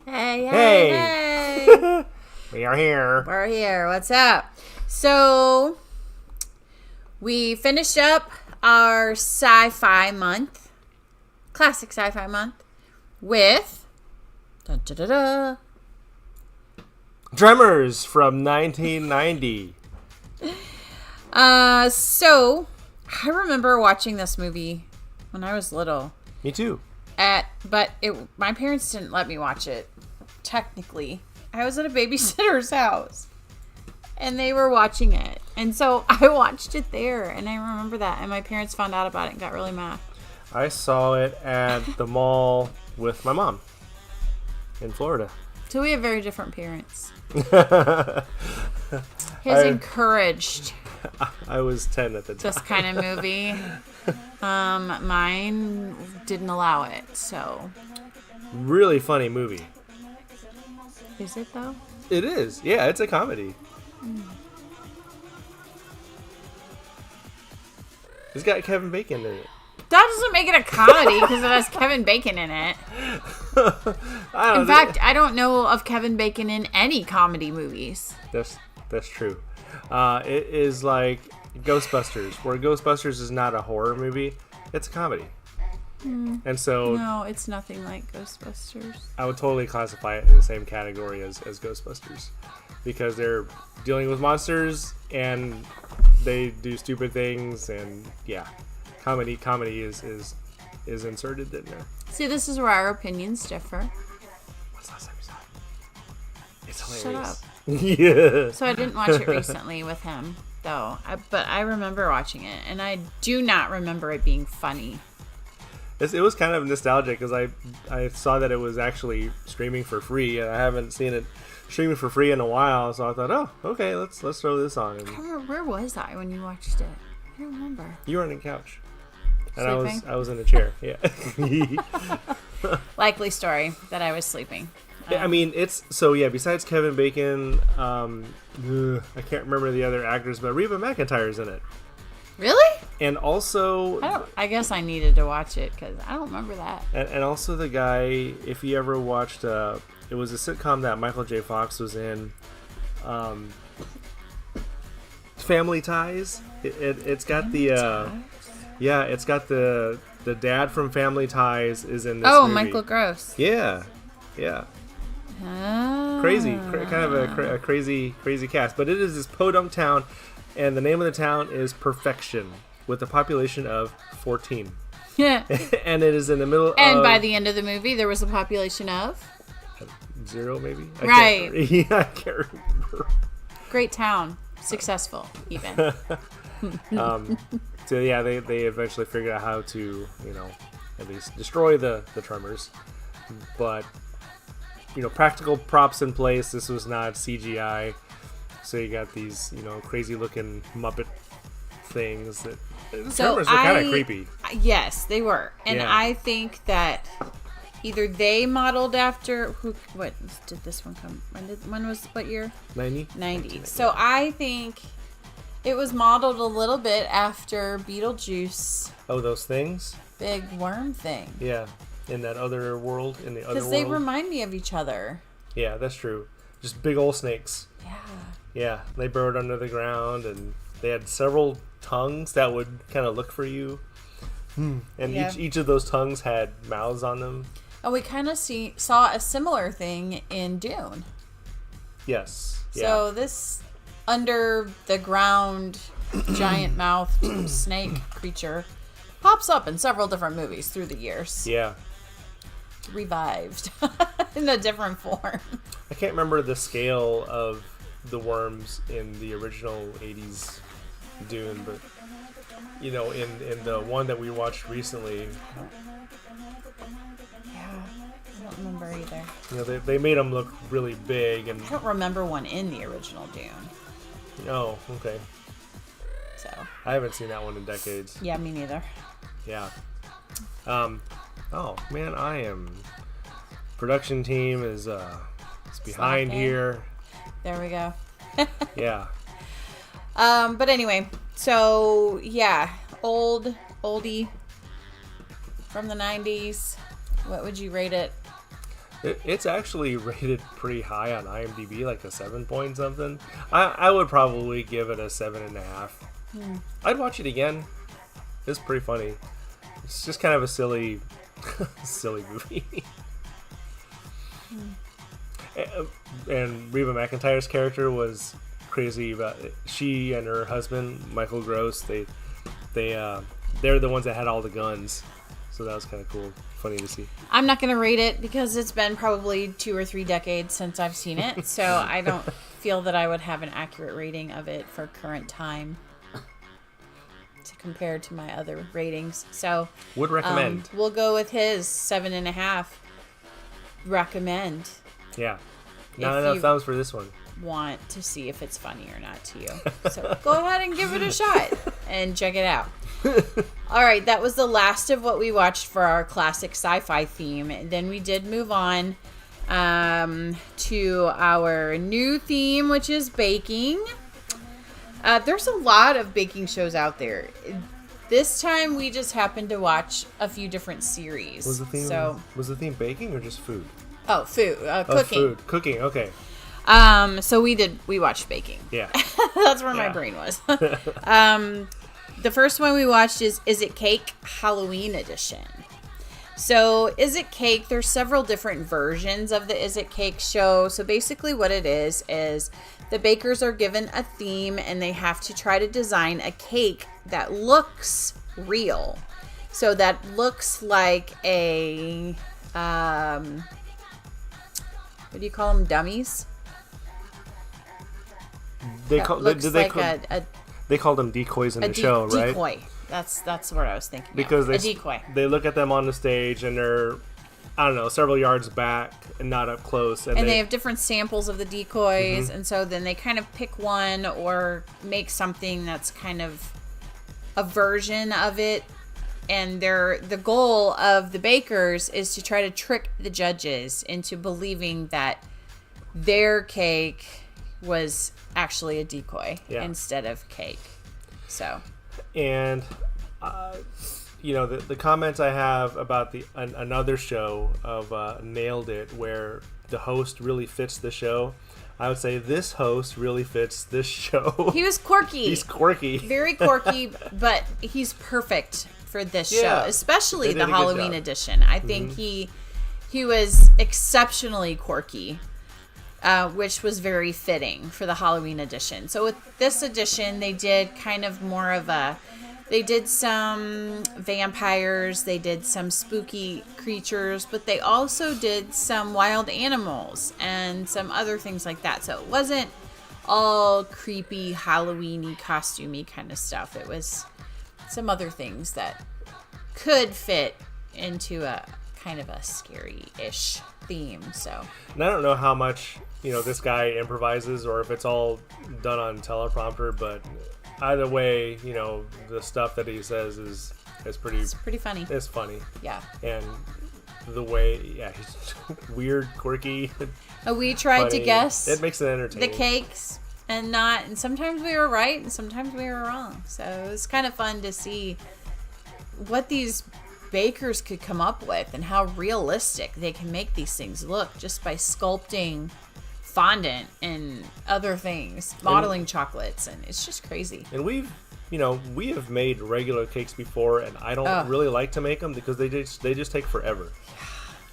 Hey. We are here. We're here. What's up? So, we finished up our sci-fi month, classic sci-fi month, with Tremors from 1990. So, I remember watching this movie when I was little. Me too. But my parents didn't let me watch it. Technically, I was at a babysitter's house, and they were watching it, and so I watched it there, and I remember that. And my parents found out about it and got really mad. I saw it at the mall with my mom in Florida. So we have very different parents. His encouraged. I was 10 at the time. This kind of movie. Mine didn't allow it, so. Really funny movie. Is it, though? It is. Yeah, it's a comedy. It's got Kevin Bacon in it. That doesn't make it a comedy because it has Kevin Bacon in it. In fact, I don't know of Kevin Bacon in any comedy movies. That's true. It is like Ghostbusters, where Ghostbusters is not a horror movie, it's a comedy. And so no, it's nothing like Ghostbusters. I would totally classify it in the same category as Ghostbusters, because they're dealing with monsters and they do stupid things, and yeah, comedy is inserted in there. See, this is where our opinions differ. What's the last time you saw it? It's Shut hilarious. up. Yeah. So I didn't watch it recently with him, though. But I remember watching it, and I do not remember it being funny. It was kind of nostalgic because I saw that it was actually streaming for free, and I haven't seen it streaming for free in a while. So I thought, oh, okay, let's throw this on. And I don't remember, where was I when you watched it? I don't remember. you were on the couch, and Sleeping? I was in a chair. Yeah. Likely story that I was sleeping. I mean, it's so yeah. Besides Kevin Bacon, I can't remember the other actors, but Reba McEntire's in it, Really? and also I guess I needed to watch it because I don't remember that. and also the guy. If you ever watched, it was a sitcom that Michael J. Fox was in, Family Ties. It's got it's got the dad from Family Ties is in this movie. Michael Gross. Yeah. Oh. Crazy, kind of a crazy cast. But it is this podunk town, and the name of the town is Perfection, with a population of 14. Yeah. And it is in the middle And of by the end of the movie, there was a population of 0, maybe. Right. I can't remember. great town, successful even. So yeah, they eventually figured out how to at least destroy the Tremors, but practical props in place. This was not CGI, so you got these crazy looking Muppet things that the Tremors were kind of creepy. Yes, they were, and Yeah. I think that either they modeled after what did this one come? When was what year? 90. 90. So I think it was modeled a little bit after Beetlejuice, Oh, those things. big worm thing, Yeah, in that other world, because they remind me of each other. Yeah, that's true. Just big old snakes. Yeah. Yeah, they burrowed under the ground, and they had several tongues that would kind of look for you. And Yeah. each of those tongues had mouths on them. And we kind of saw a similar thing in Dune. Yes. Yeah. So this under the ground giant mouthed snake creature pops up in several different movies through the years. Yeah. Revived in a different form. I can't remember the scale of the worms in the original 80s Dune, but in the one that we watched recently, Yeah, I don't remember either. they made them look really big, and I don't remember one in the original Dune. oh, okay. So I haven't seen that one in decades. yeah, me neither. Yeah. Oh man, I am. Production team is behind Slacking. here. There we go. Yeah. But anyway, so yeah, oldie from the 90s. What would you rate it? It's actually rated pretty high on IMDb, like a 7 point something. I would probably give it a 7.5. I'd watch it again. It's pretty funny. It's just kind of a silly movie. And Reba McEntire's character was crazy about it. She and her husband Michael Gross. They're the ones that had all the guns, so that was kind of cool, funny to see. I'm not going to rate it because it's been probably 2 or 3 decades since I've seen it, so I don't feel that I would have an accurate rating of it for current time to compare to my other ratings. So Would recommend. we'll go with his 7.5. Recommend. Yeah. Not If enough you- thumbs for this one. Want to see if it's funny or not to you. So go ahead and give it a shot and check it out. All right, that was the last of what we watched for our classic sci-fi theme. And then we did move on to our new theme, which is baking. There's a lot of baking shows out there. This time we just happened to watch a few different series. Was the theme baking or just food? Food, Oh, cooking. food. Cooking, okay. So we watched baking. Yeah. That's where my Yeah. brain was. The first one we watched is It Cake Halloween Edition. So Is It Cake, there's several different versions of the Is It Cake show. So basically what it is the bakers are given a theme and they have to try to design a cake that looks real. So that looks like a, what do you call them, dummies? They That call looks did they like call, they called them decoys in a the show, right? decoy. That's what I was thinking. Because a decoy. they look at them on the stage and they're, I don't know, several yards back and not up close. And they have different samples of the decoys, and so then they kind of pick one or make something that's kind of a version of it. And the goal of the bakers is to try to trick the judges into believing that their cake was actually a decoy instead of cake. So. And, the comments I have about another show of Nailed It, where the host really fits the show, I would say this host really fits this show. He was quirky. He's quirky. Very quirky, but he's perfect for this show, especially the Halloween edition. I think he was exceptionally quirky, which was very fitting for the Halloween edition. So with this edition, they did kind of more of they did some vampires, they did some spooky creatures, but they also did some wild animals and some other things like that. So it wasn't all creepy, Halloween-y, costumey kind of stuff. It was some other things that could fit into a kind of a scary-ish theme. So, and I don't know how much this guy improvises or if it's all done on teleprompter, but either way, the stuff that he says is pretty funny. It's funny. Yeah. And the way, he's weird, quirky. We tried funny. To guess. It makes it entertaining. The cakes and sometimes we were right and sometimes we were wrong. So it was kind of fun to see what these bakers could come up with and how realistic they can make these things look just by sculpting fondant and other things, modeling chocolates, and it's just crazy. And we have made regular cakes before, and I don't really like to make them because they just take forever.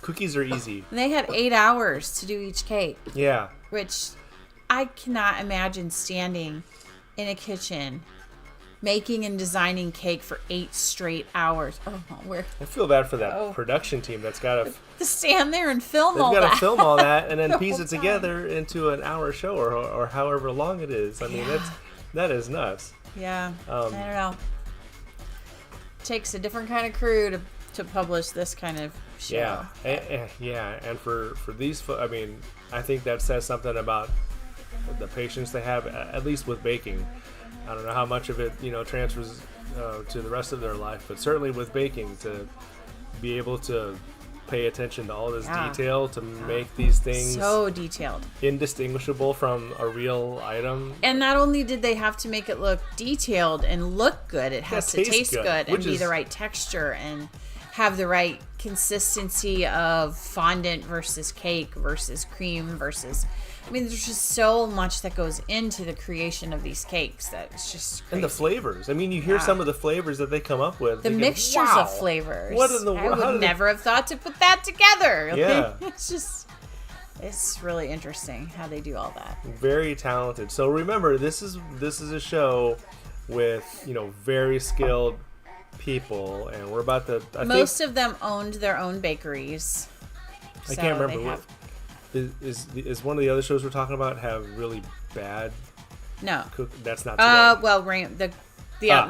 Cookies are easy. And they had 8 hours to do each cake. Yeah. Which I cannot imagine standing in a kitchen making and designing cake for 8 straight hours. I feel bad for that production team that's got to stand there and film all that. They've got to film all that and then piece it together into an hour show or however long it is. I mean, that is nuts. Yeah. I don't know. Takes a different kind of crew to publish this kind of show. Yeah. And for these, I mean, I think that says something about the patience they have, at least with baking. I don't know how much of it, transfers to the rest of their life, but certainly with baking, to be able to pay attention to all this detail to make these things so detailed, indistinguishable from a real item. And not only did they have to make it look detailed and look good, it has to taste good and be the right texture and have the right consistency of fondant versus cake versus cream versus... I mean, there's just so much that goes into the creation of these cakes that it's just crazy. And the flavors. I mean, you hear some of the flavors that they come up with. The mixtures of flavors. What in the world? I would never have thought to put that together. Yeah. It's really interesting how they do all that. Very talented. So remember, this is a show with, very skilled people, and we're about to... Most of them owned their own bakeries. I can't remember. Is one of the other shows we're talking about have really bad? No, that's not. Today. Well, the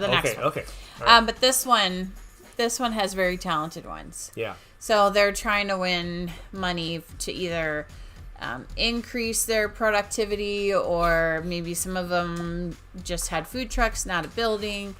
next one. Okay. Right. But this one has very talented ones. Yeah. So they're trying to win money to either increase their productivity, or maybe some of them just had food trucks, not a building.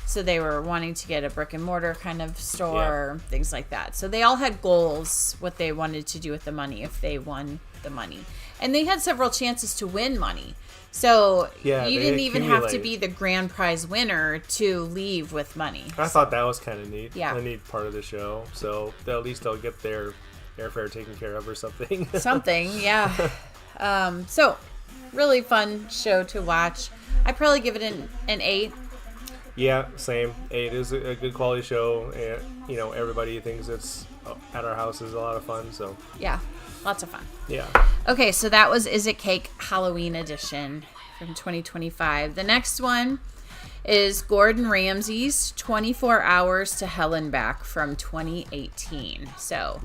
So they were wanting to get a brick and mortar kind of store, things like that. So they all had goals, what they wanted to do with the money if they won the money. And they had several chances to win money. So you didn't even have to be the grand prize winner to leave with money. I thought that was kind of neat. Yeah. A neat part of the show. So at least they'll get their airfare taken care of or something. Something, yeah. So really fun show to watch. I'd probably give it an 8. Yeah, same. It is a good quality show, and everybody thinks it's at our house is a lot of fun. So yeah, lots of fun. Yeah. Okay, so that was Is It Cake Halloween edition from 2025. The next one is Gordon Ramsay's 24 Hours to Hell and Back from 2018. So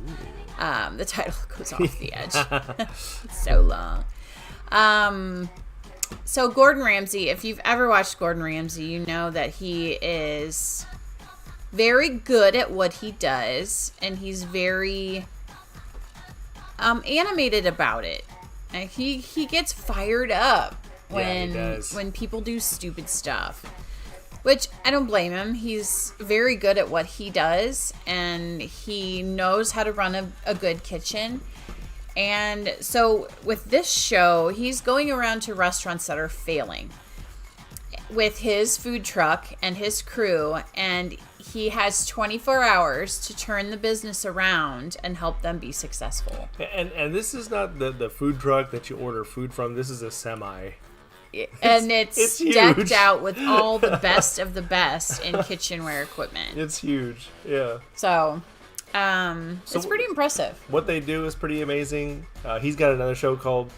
the title goes off the edge. It's so long. So Gordon Ramsay, if you've ever watched Gordon Ramsay, you know that he is very good at what he does, and he's very animated about it. And he gets fired up when people do stupid stuff, which I don't blame him. He's very good at what he does, and he knows how to run a good kitchen. And so with this show, he's going around to restaurants that are failing with his food truck and his crew, and he has 24 hours to turn the business around and help them be successful. And this is not the food truck that you order food from. This is a semi. And it's decked huge. out with all the best of the best in kitchenware equipment. It's huge. Yeah. So it's pretty impressive. What they do is pretty amazing. He's got another show called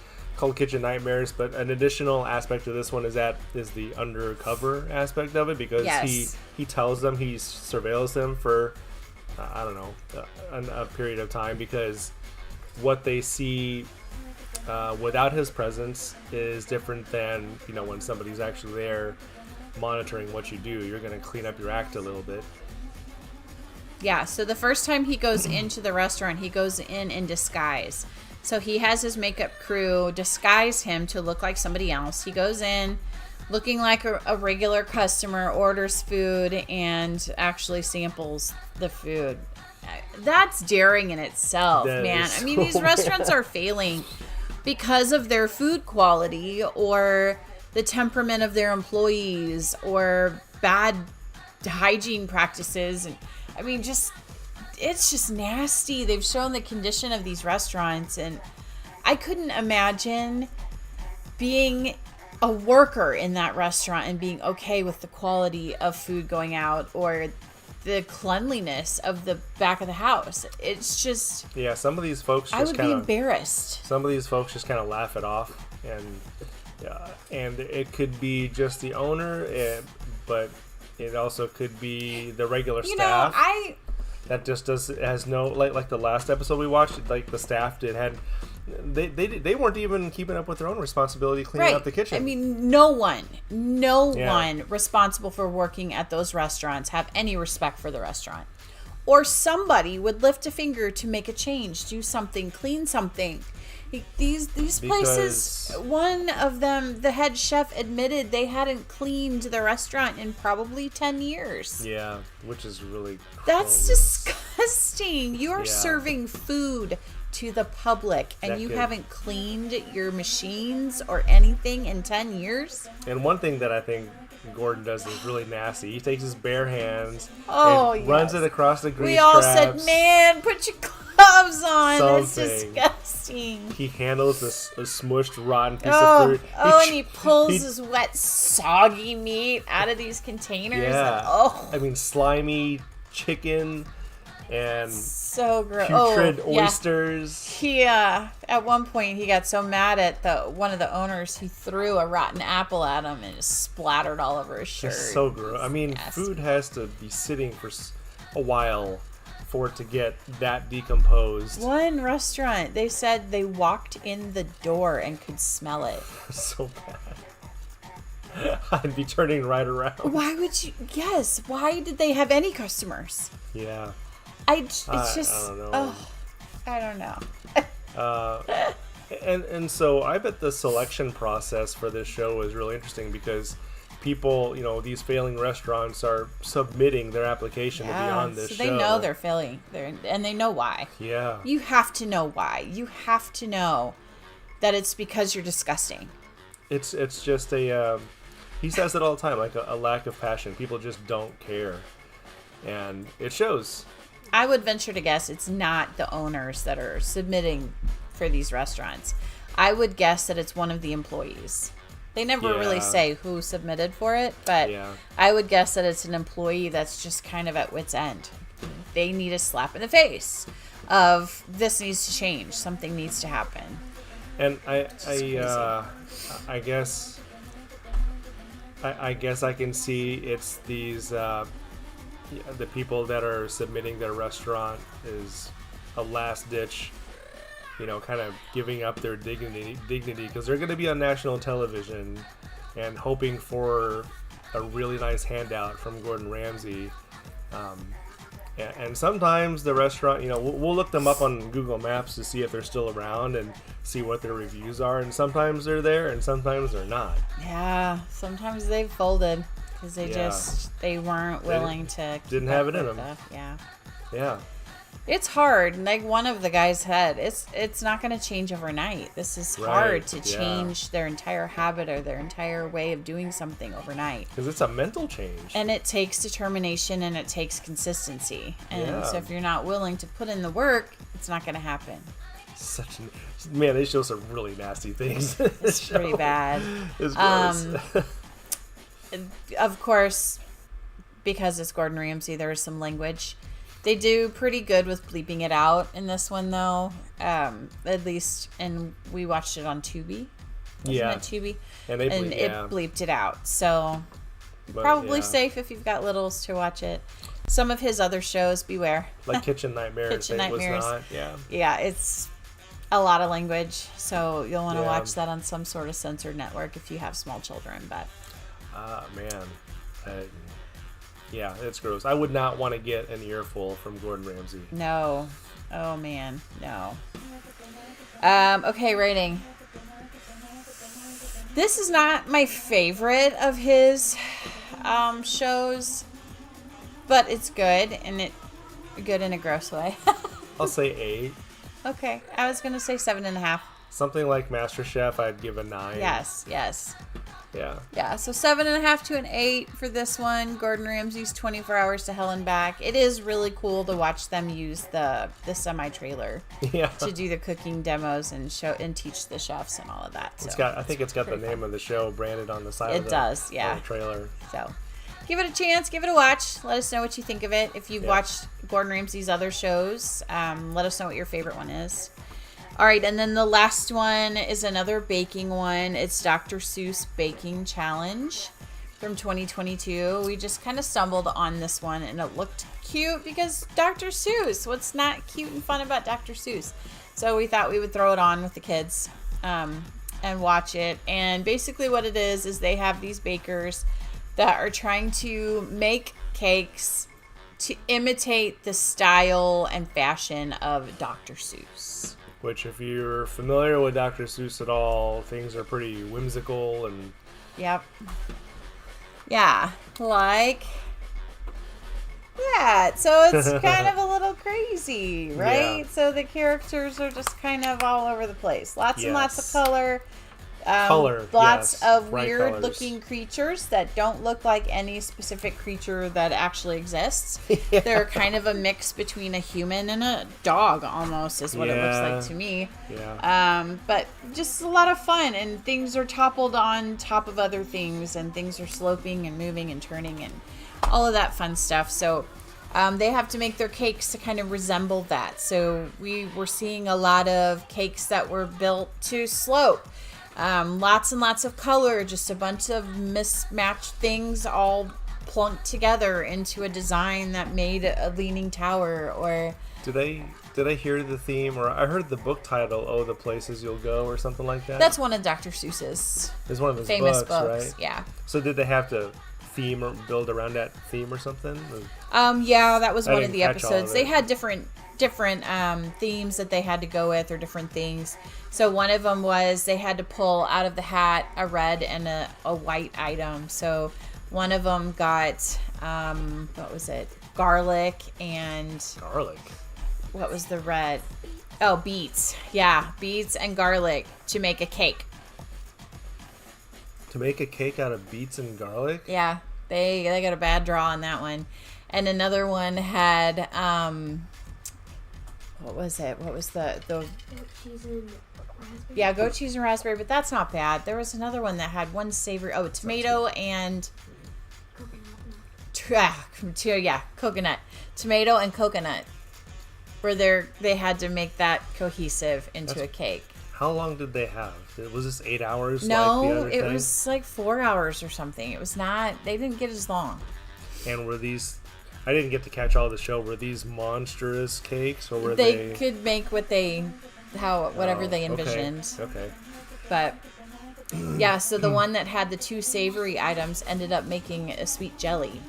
Kitchen Nightmares, but an additional aspect of this one is the undercover aspect of it, because Yes. he tells them, he surveils them for I don't know, a period of time, because what they see without his presence is different than, when somebody's actually there monitoring what you do. You're going to clean up your act a little bit. Yeah, so the first time he goes into the restaurant, he goes in disguise. So he has his makeup crew disguise him to look like somebody else. He goes in looking like a regular customer, orders food, and actually samples the food. That's daring in itself, That man. is I mean, so these restaurants are failing because of their food quality or the temperament of their employees or bad hygiene practices. And I mean, it's just nasty. They've shown the condition of these restaurants, and I couldn't imagine being a worker in that restaurant and being okay with the quality of food going out or the cleanliness of the back of the house. It's just, Yeah, some of these folks I just would be kind of embarrassed. some of these folks just kind of laugh it off, and it could be just the owner, but it also could be the regular staff. That just has no, like the last episode we watched, like the staff they weren't even keeping up with their own responsibility cleaning up the kitchen. I mean, no one responsible for working at those restaurants have any respect for the restaurant. Or somebody would lift a finger to make a change, do something, clean something. These places, one of them, the head chef, admitted they hadn't cleaned the restaurant in probably 10 years. Yeah, which is really That's gross. disgusting. You're Yeah. serving food to the public, and That you could- haven't cleaned your machines or anything in 10 years? And one thing that I think Gordon does is really nasty. He takes his bare hands Oh, runs yes. it across the grease We all traps. said, man, put your gloves on. That's Something. disgusting. He handles a smushed, rotten piece Oh, of fruit. and he pulls he- his wet, soggy meat out of these containers. Yeah. And, oh, I mean, slimy chicken and so gross. putrid Oh, yeah. oysters. He at one point he got so mad at one of the owners, he threw a rotten apple at him and just splattered all over his shirt. It's so gross. I mean, nasty. food has to be sitting for a while for it to get that decomposed. One restaurant, they said they walked in the door and could smell it. So bad. I'd be turning right around. Why would you? Yes. Why did they have any customers? Yeah. It's just. I don't know. Oh, I don't know. And so I bet the selection process for this show is really interesting, because people, these failing restaurants are submitting their application to be on this so show. they know they're failing, and they know why. Yeah. You have to know why. You have to know that it's because you're disgusting. It's just he says it all the time, like a lack of passion. People just don't care. And it shows. I would venture to guess it's not the owners that are submitting for these restaurants. I would guess that it's one of the employees. They never really Yeah. say who submitted for it, but Yeah. I would guess that it's an employee that's just kind of at wit's end. They need a slap in the face of this needs to change. Something needs to happen. And I guess I can see it's these the people that are submitting their restaurant is a last ditch kind of giving up their dignity because they're going to be on national television and hoping for a really nice handout from Gordon Ramsay. And sometimes the restaurant, we'll look them up on Google Maps to see if they're still around and see what their reviews are. And sometimes they're there and sometimes they're not. Yeah, sometimes they've folded because they weren't willing to. Didn't have it in them. Yeah. It's hard. Like one of the guys said, it's not going to change overnight. This is hard to change their entire habit or their entire way of doing something overnight. Because it's a mental change. And it takes determination and it takes consistency. And so if you're not willing to put in the work, it's not going to happen. Man, they show some really nasty things. It's pretty bad. It's gross. Of course, because it's Gordon Ramsay, there is some language. They do pretty good with bleeping it out in this one, though. At least, and we watched it on Tubi. Wasn't it Tubi? And it bleeped it out. So probably safe if you've got littles to watch it. Some of his other shows, beware. Like Kitchen Nightmares. Was not, Yeah, it's a lot of language, so you'll want to watch that on some sort of censored network if you have small children. But man. Yeah, it's gross. I would not want to get an earful from Gordon Ramsay. No. Oh, man. No. Okay, rating. This is not my favorite of his shows, but it's good, and good in a gross way. I'll say 8. Okay. I was going to say 7.5. Something like MasterChef, I'd give a 9. Yes. Yeah, so 7.5 to an 8 for this one. Gordon Ramsay's 24 Hours to Hell and Back. It is really cool to watch them use the semi-trailer to do the cooking demos and show and teach the chefs and all of that. So I think it's got the name of the show branded on the side of the trailer. So give it a chance, give it a watch. Let us know what you think of it. If you've watched Gordon Ramsay's other shows, let us know what your favorite one is. All right, and then the last one is another baking one. It's Dr. Seuss Baking Challenge from 2022. We just kind of stumbled on this one, and it looked cute because Dr. Seuss. What's not cute and fun about Dr. Seuss? So we thought we would throw it on with the kids and watch it. And basically what it is they have these bakers that are trying to make cakes to imitate the style and fashion of Dr. Seuss. Which, if you're familiar with Dr. Seuss at all, things are pretty whimsical and... Yep. Yeah, like that. So it's kind of a little crazy, right? Yeah. So the characters are just kind of all over the place. Lots and lots of color. Lots of weird-looking creatures that don't look like any specific creature that actually exists. They're kind of a mix between a human and a dog, almost, is what it looks like to me. Yeah. But just a lot of fun, and things are toppled on top of other things, and things are sloping and moving and turning and all of that fun stuff. So they have to make their cakes to kind of resemble that. So we were seeing a lot of cakes that were built to slope. Lots and lots of color, just a bunch of mismatched things all plunked together into a design that made a leaning tower. Or did I hear the theme, or I heard the book title, "Oh, the Places You'll Go," or something like that? That's one of Dr. Seuss's It's one of his famous books, right? Yeah. So did they have to theme or build around that theme or something? Yeah, that was one of the catch all of episodes. it. They had different themes that they had to go with, or different things. So one of them was they had to pull out of the hat a red and a white item. So one of them got what was it? Garlic and what was the red? Oh, beets. Yeah, beets and garlic to make a cake. To make a cake out of beets and garlic? Yeah, they got a bad draw on that one. And another one had what was it? What was the Goat cheese and raspberry. Yeah, goat cheese and raspberry, but that's not bad. There was another one that had one savory. Oh, tomato and coconut. Tomato and coconut. Where they had to make that cohesive into a cake. How long did they have? Was this 8 hours? No, like the other it thing? was like 4 hours or something. It was not. They didn't get as long. And were these? I didn't get to catch all the show. Were these monstrous cakes, or were they? They could make what they whatever Oh, they envisioned. Okay. But yeah, so the one that had the 2 savory items ended up making a sweet jelly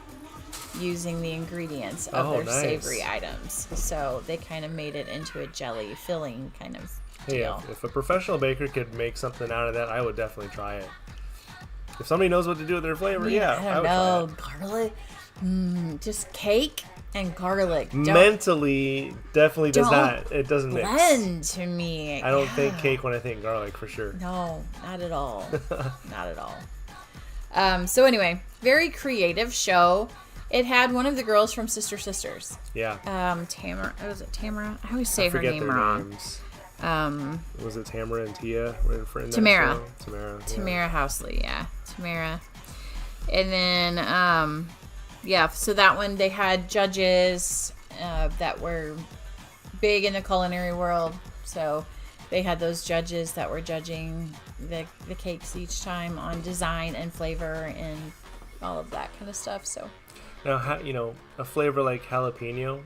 using the ingredients of Oh, their nice. savory items. So they kind of made it into a jelly filling kind of Hey, deal. if a professional baker could make something out of that, I would definitely try it. If somebody knows what to do with their flavor, yeah, I don't would know. try Garlic? Just cake and garlic. it. Don't Mentally, definitely does Don't not. It doesn't mix. blend to me. I don't think Yeah. cake when I think garlic for sure. No, not at all. Not at all. So anyway, very creative show. It had one of the girls from Sister Sisters. Yeah. Tamara. Was it Tamara? I always say I her forget name their wrong. names. Um, Was it Tamara and Tia? In that Tamara. show? Tamara. Yeah. Tamara Housley, yeah. Tamara. And then, yeah, so that one, they had judges that were big in the culinary world. So they had those judges that were judging the cakes each time on design and flavor and all of that kind of stuff. So Now, a flavor like jalapeno,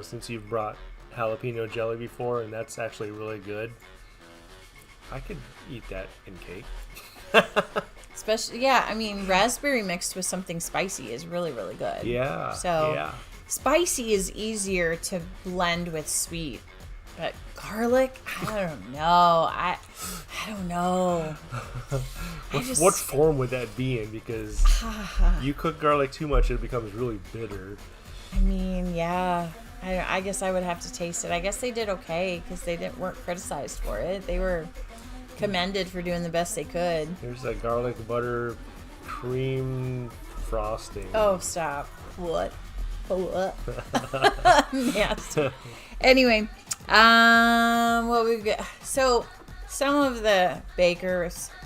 since you've brought jalapeno jelly before, and that's actually really good, I could eat that in cake. especially, yeah, I mean, raspberry mixed with something spicy is really, really good. Yeah. So yeah. spicy is easier to blend with sweet, but garlic, I don't know. I don't know. What form would that be in? Because you cook garlic too much, it becomes really bitter. I mean, yeah. I guess I would have to taste it. I guess they did okay because they weren't criticized for it. They were commended for doing the best they could. Here's a garlic butter cream frosting. Oh, stop. What? Yes. Anyway, what we got? So, some of the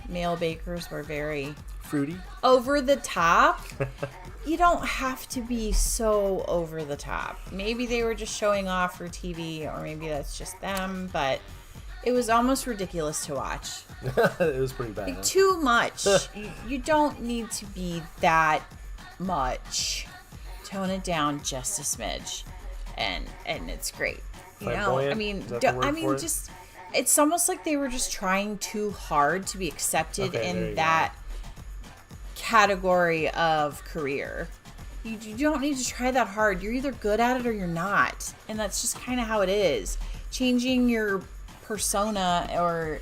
male bakers, were very Fruity. over the top. You don't have to be so over the top. Maybe they were just showing off for TV, or maybe that's just them, but it was almost ridiculous to watch. It was pretty bad. Huh? Too much. You don't need to be that much. Tone it down just a smidge, and it's great. You know, Flamboyant? I mean, Is that the word for it? just it's almost like they were just trying too hard to be accepted Okay, there you in that category of career. You don't need to try that hard. You're either good at it or you're not, and that's just kind of how it is. Changing your persona or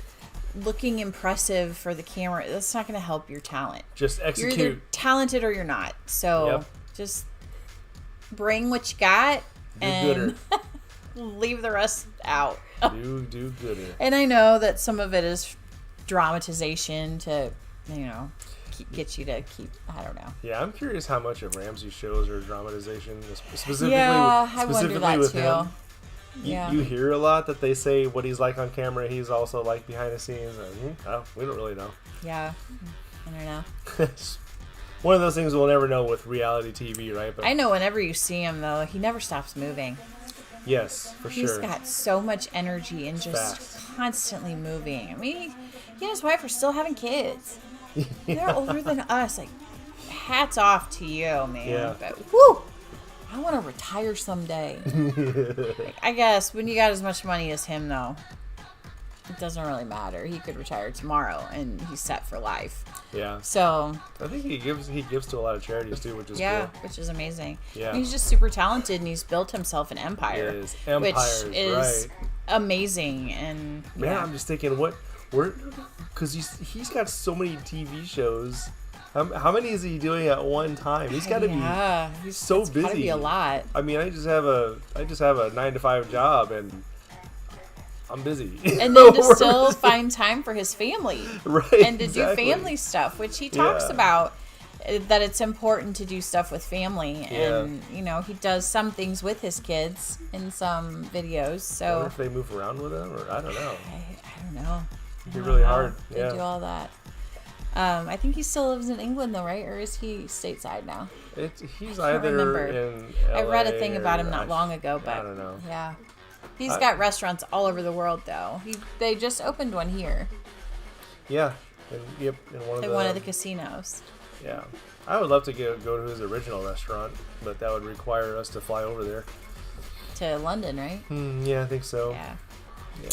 looking impressive for the camera, that's not going to help your talent. Just You're execute. either talented or you're not. So Yep. just bring what you got Do and gooder. leave the rest out. do gooder. And I know that some of it is dramatization to, get you to keep, I don't know. Yeah, I'm curious how much of Ramsey's shows are dramatization, specifically Yeah, I specifically wonder that with too. him. Yeah. You hear a lot that they say what he's like on camera, he's also like behind the scenes. We don't really know. Yeah. I don't know. It's one of those things we'll never know with reality TV, right? But I know whenever you see him, though, he never stops moving. yes, for He's sure. got so much energy and just Fast. constantly moving. I mean, he and his wife are still having kids. They're older than us. Like, hats off to you, man. Yeah. But, whew, I want to retire someday. Like, I guess when you got as much money as him, though, it doesn't really matter. He could retire tomorrow, and he's set for life. Yeah, So, I think he gives to a lot of charities too, which is yeah, cool. which is amazing. Yeah. And he's just super talented, and he's built himself an empire, It is. Empires, which is right. amazing. And Man, yeah. I'm just thinking, because he's got so many TV shows. How many is he doing at one time? He's got to be he's so it's gotta busy. be a lot. I mean, I just have a 9-to-5 job, and I'm busy. And then to still find time for his family right, and to exactly. do family stuff, which he talks Yeah. about, that it's important to do stuff with family. Yeah. And, he does some things with his kids in some videos. I wonder So if they move around with him, or I don't know. I don't know. It'd be I don't really know hard. if they Yeah. do all that. I think he still lives in England, though, right? Or is he stateside now? He's I can't either remember. in I read a LA thing about him or not long ago, but I don't know. yeah. He's got restaurants all over the world, though. They just opened one here Yeah, in at one of the casinos. Yeah, I would love to go to his original restaurant, but that would require us to fly over there. To London, right? Yeah, I think so. Yeah. Yeah.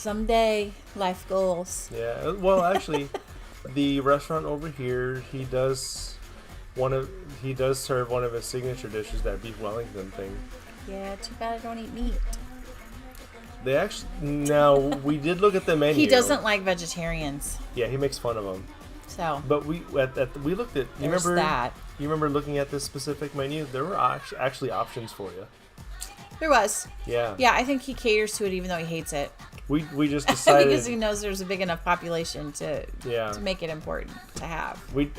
Someday, life goals. Yeah. Well, actually, the restaurant over here, he does serve one of his signature dishes, that beef Wellington thing. Yeah, too bad I don't eat meat. They actually, now we did look at the menu. He doesn't like vegetarians, Yeah, he makes fun of them. so But we looked at. You there's remember that. You remember looking at this specific menu? There were actually options for you. There was. Yeah. Yeah, I think he caters to it even though he hates it. We just decided. Because he knows there's a big enough population to Yeah. make it important to have. We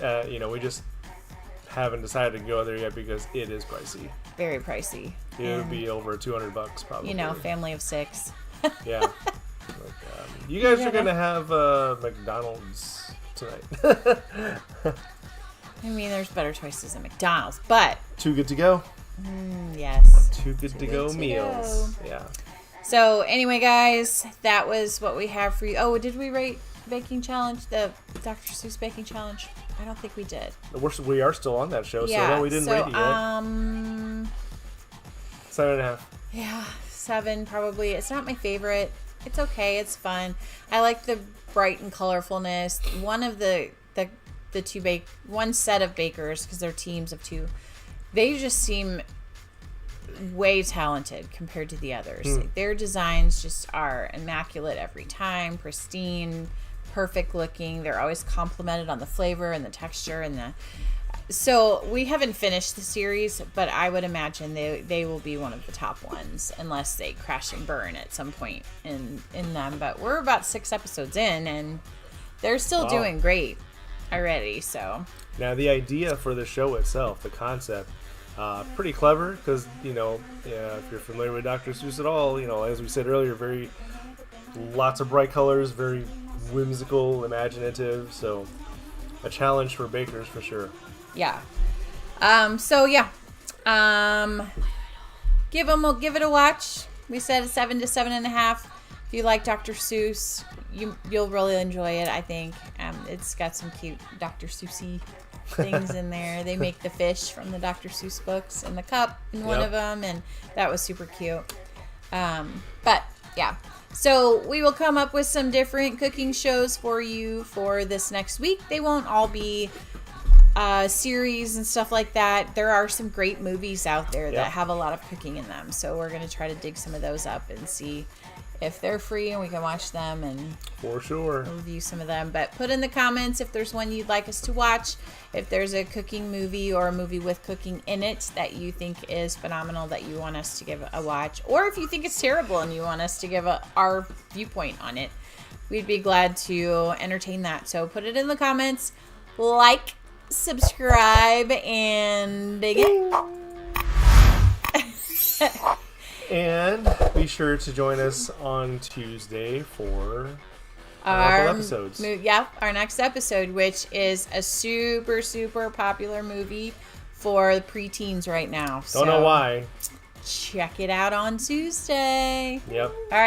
we just haven't decided to go there yet because it is pricey. Very pricey. It would And, be over $200 probably. you know, family of 6. Yeah. You guys are gonna have McDonald's tonight. I mean, there's better choices than McDonald's, but Too good to go. yes. Too good to go good to meals. Yeah. So anyway, guys, that was what we have for you. Oh, did we rate baking challenge, the Dr. Seuss baking challenge? I don't think we did. We are still on that show, so Yeah. no, we didn't so, rate it yet. 7.5. Yeah, 7 probably. It's not my favorite. It's okay. It's fun. I like the bright and colorfulness. One of the one set of bakers, because they're teams of 2, they just seem way talented compared to the others. Their designs just are immaculate every time, pristine, perfect looking. They're always complimented on the flavor and the texture and the. So we haven't finished the series, but I would imagine they will be one of the top ones unless they crash and burn at some point in them. But we're about 6 episodes in, and they're still Wow. doing great already. So Now, the idea for the show itself, the concept, pretty clever because, if you're familiar with Dr. Seuss at all, as we said earlier, lots of bright colors, very whimsical, imaginative. So a challenge for bakers for sure. yeah. Give it a watch. We said 7 to 7.5. If you like Dr. Seuss, you'll really enjoy it, I think. It's got some cute Dr. Seussy things in there. They make the fish from the Dr. Seuss books and the cup in one Yep. of them, and that was super cute. But yeah, so we will come up with some different cooking shows for you for this next week. They won't all be series and stuff like that. There are some great movies out there Yep. that have a lot of cooking in them, so we're going to try to dig some of those up and see if they're free and we can watch them and For sure. review some of them. But put in the comments if there's one you'd like us to watch, if there's a cooking movie or a movie with cooking in it that you think is phenomenal that you want us to give a watch, or if you think it's terrible and you want us to give our viewpoint on it. We'd be glad to entertain that. So put it in the comments, like, subscribe, and dig it. And be sure to join us on Tuesday for our episodes. Our next episode, which is a super, super popular movie for the preteens right now. Don't know why. Check it out on Tuesday. Yep. All right.